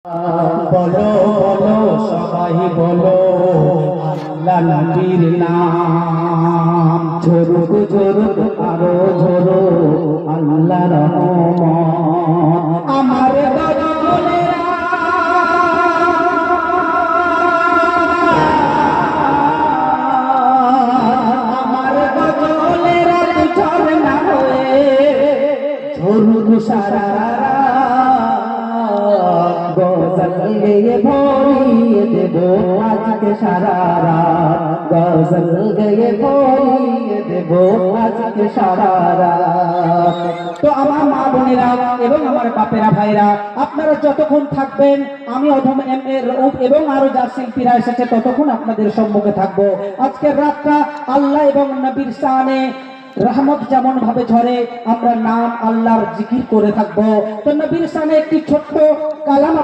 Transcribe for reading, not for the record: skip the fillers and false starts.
বলো বলো সবাই বলো আল্লাহ নবীর নাম, ঝরুক ঝরুক আরো ঝরো আল্লাহর রহমত। আমার বদনেরা আমার বদনেরা ঝরনা হয়ে ঝরুক সারা গজল গেয়ে ভরিয়ে দেব আজকে সারা রাত, গজল গেয়ে ভরিয়ে দেব আজকে সারা রাত। তো আমার মা বোনেরা এবং আমার বাপেরা ভাইরা, আপনারা যতক্ষণ থাকবেন আমি অধম এম এ রউফ এবং আরো যা শিল্পীরা এসেছে ততক্ষণ আপনাদের সম্মুখে থাকবো। আজকের রাতটা আল্লাহ এবং নবীর শানে রহমত যেমন ভাবে ঝরে আমরা নাম আল্লাহর জিকির করে থাকবো। তো নবীর শানে একটি ছোট্ট কালাম